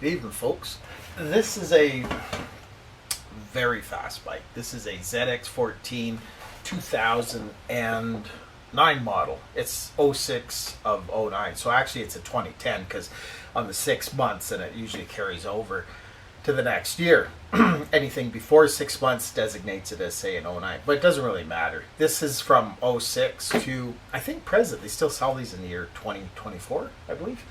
Good evening, folks. This is a very fast bike. This is a ZX14 2009 model. It's '06 of '09, so actually it's a 2010 because on the 6 months, and it usually carries over to the next year. Anything before 6 months designates it as, say, an '09, but it doesn't really matter. This is from '06 to, I think, present. They still sell these in the year 2024, I believe.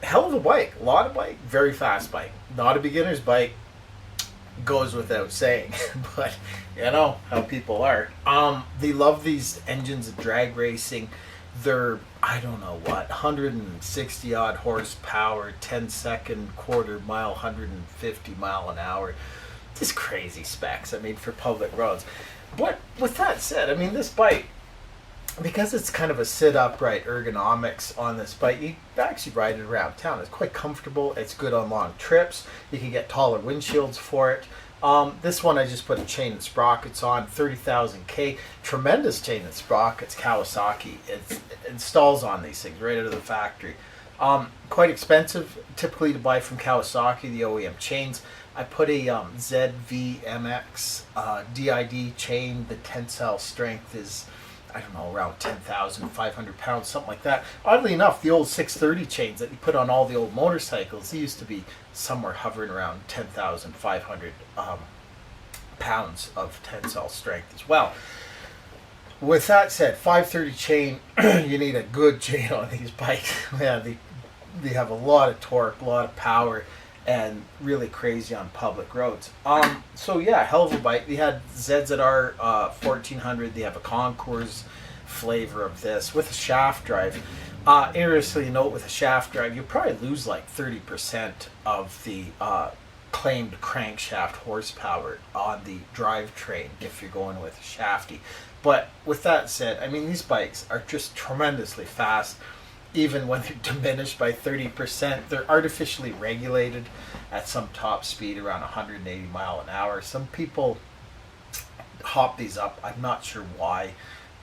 Hell of a bike, a lot of bike, very fast bike. Not a beginner's bike, goes without saying, but you know how people are. They love these engines of drag racing. They're, I don't know what, 160 odd horsepower, 10-second quarter mile, 150 mile an hour. Just crazy specs, I mean, for public roads. But with that said, I mean, this bike, because it's kind of a sit upright ergonomics on this bike, you actually ride it around town. It's quite comfortable. It's good on long trips. You can get taller windshields for it. This one I just put a chain and sprockets on, 30,000 K. Tremendous chain and sprockets, Kawasaki. It installs on these things right out of the factory. Quite expensive typically to buy from Kawasaki, the OEM chains. I put a ZVMX DID chain. The tensile strength is, I don't know, around 10,500 pounds, something like that. Oddly enough, the old 630 chains that you put on all the old motorcycles, they used to be somewhere hovering around 10,500 pounds of tensile strength as well. With that said, 530 chain, you need a good chain on these bikes. Man, they have a lot of torque, a lot of power, and really crazy on public roads. So yeah, hell of a bike. They had ZZR 1400. They have a concours flavor of this with a shaft drive. Interestingly note, with a shaft drive, you probably lose like 30% of the claimed crankshaft horsepower on the drivetrain if you're going with a shafty. But with that said, I mean, these bikes are just tremendously fast. Even when they're diminished by 30%, they're artificially regulated at some top speed around 180 mile an hour. Some people hop these up. I'm not sure why,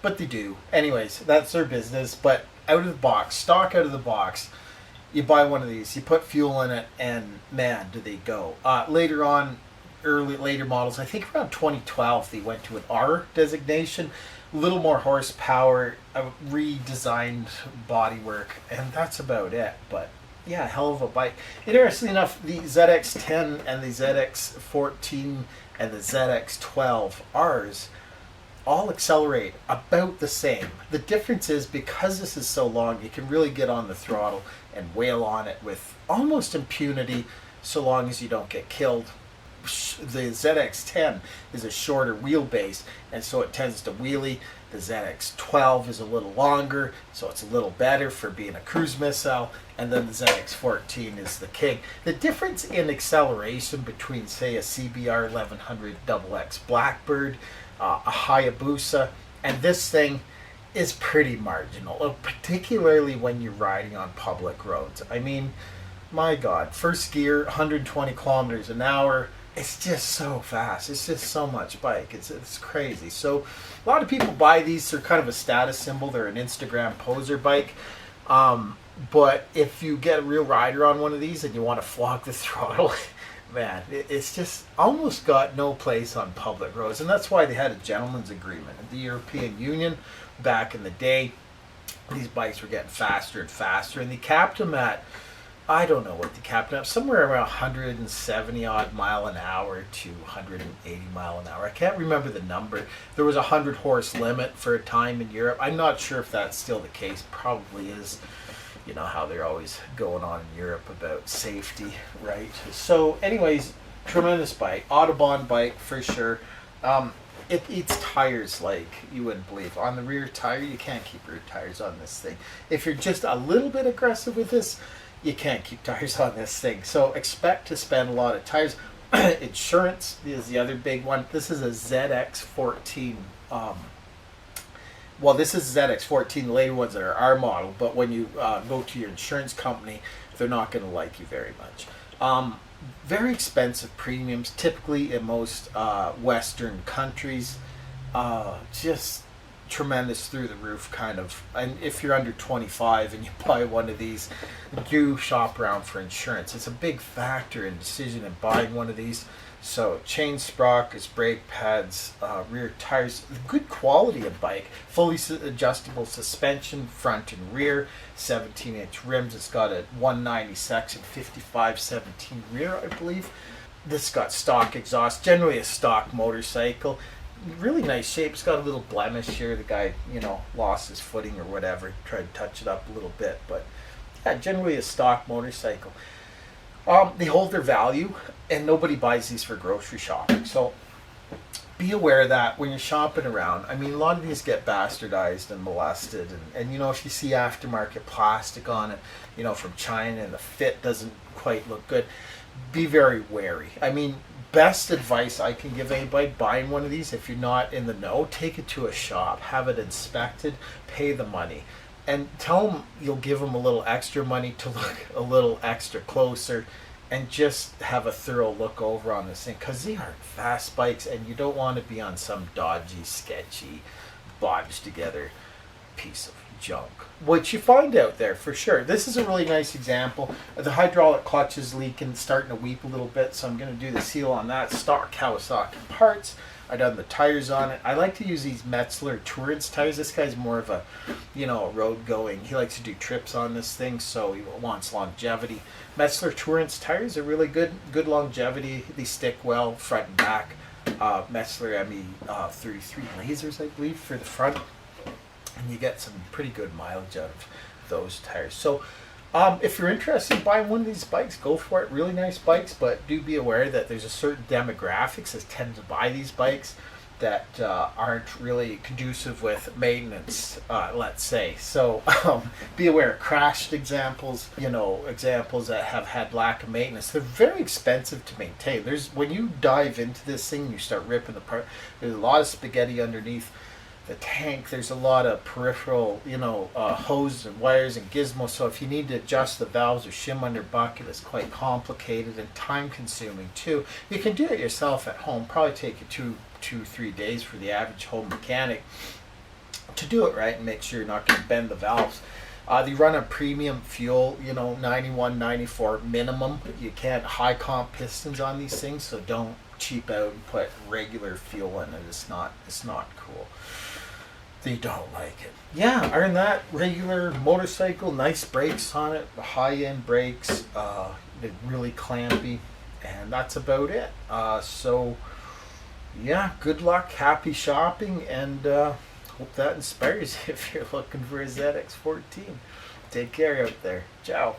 but they do. Anyways, that's their business. But out of the box, stock out of the box, you buy one of these, you put fuel in it, and man, do they go. Later on, later models, I think around 2012, they went to an R designation. A little more horsepower, a redesigned bodywork, and that's about it. But yeah, hell of a bike. Interestingly enough, the ZX10 and the ZX14 and the ZX12Rs all accelerate about the same. The difference is, because this is so long, you can really get on the throttle and wail on it with almost impunity, so long as you don't get killed. The ZX10 is a shorter wheelbase, and so it tends to wheelie. The ZX12 is a little longer, so it's a little better for being a cruise missile, and then the ZX14 is the king. The difference in acceleration between, say, a CBR 1100 XX Blackbird, a Hayabusa, and this thing is pretty marginal, particularly when you're riding on public roads. I mean, my God, first gear, 120 kilometers an hour. It's just so fast. It's just so much bike. It's crazy. So a lot of people buy these. They're kind of a status symbol. They're an Instagram poser bike. But if you get a real rider on one of these and you want to flog the throttle, man, it's just almost got no place on public roads. And that's why they had a gentleman's agreement. In the European Union, back in the day, these bikes were getting faster and faster. And they capped them at, I don't know what the cap up, somewhere around 170 odd mile an hour to 180 mile an hour. I can't remember the number. There was a 100 horse limit for a time in Europe. I'm not sure if that's still the case. Probably is. You know how they're always going on in Europe about safety, right? So anyways, tremendous bike. Autobahn bike for sure. It eats tires like you wouldn't believe. On the rear tire, you can't keep rear tires on this thing. If you're just a little bit aggressive with this, you can't keep tires on this thing. So expect to spend a lot of tires. Insurance is the other big one. This is a ZX14. Well, this is ZX14. The later ones are our model. But when you go to your insurance company, they're not going to like you very much. Very expensive premiums, typically in most Western countries. Just tremendous through the roof kind of. And if you're under 25 and you buy one of these, do shop around for insurance. It's a big factor in decision in buying one of these. So chain sprockets, brake pads, rear tires, good quality of bike, fully adjustable suspension, front and rear, 17-inch rims. It's got a 190 section, 55/17 rear, I believe. This got stock exhaust, generally a stock motorcycle. Really nice shape. It's got a little blemish here. The guy, lost his footing or whatever. Tried to touch it up a little bit, but yeah, generally a stock motorcycle. They hold their value, and nobody buys these for grocery shopping. So be aware that when you're shopping around, I mean, a lot of these get bastardized and molested, and if you see aftermarket plastic on it, from China, and the fit doesn't quite look good, be very wary. I mean, best advice I can give anybody buying one of these, if you're not in the know, take it to a shop, have it inspected, pay the money, and tell them you'll give them a little extra money to look a little extra closer and just have a thorough look over on this thing, because they are fast bikes and you don't want to be on some dodgy, sketchy, bodged together piece of junk, which you find out there for sure. This is a really nice example. The hydraulic clutch is leaking, starting to weep a little bit, so I'm going to do the seal on that. Stock Kawasaki parts. I done the tires on it. I like to use these Metzler Tourance tires. This guy's more of a, road going. He likes to do trips on this thing, so he wants longevity. Metzler Tourance tires are really good longevity. They stick well front and back. Metzler ME33 lasers, I believe, for the front. And you get some pretty good mileage out of those tires. So if you're interested in buying one of these bikes, go for it. Really nice bikes, but do be aware that there's a certain demographics that tend to buy these bikes that aren't really conducive with maintenance, let's say. So be aware. Crashed examples, examples that have had lack of maintenance. They're very expensive to maintain. When you dive into this thing, you start ripping apart. There's a lot of spaghetti underneath the tank. There's a lot of peripheral, hoses and wires and gizmos. So if you need to adjust the valves or shim under bucket, it's quite complicated and time consuming too. You can do it yourself at home. Probably take you 2-3 days for the average home mechanic to do it right and make sure you're not going to bend the valves. They run on premium fuel, 91, 94 minimum. You can't high comp pistons on these things, so don't cheap out and put regular fuel in it. It's not cool. They don't like it. Yeah, other than that, regular motorcycle, nice brakes on it, high-end brakes, they're really clampy, and that's about it. So, yeah, good luck, happy shopping, and hope that inspires you if you're looking for a ZX14. Take care out there. Ciao.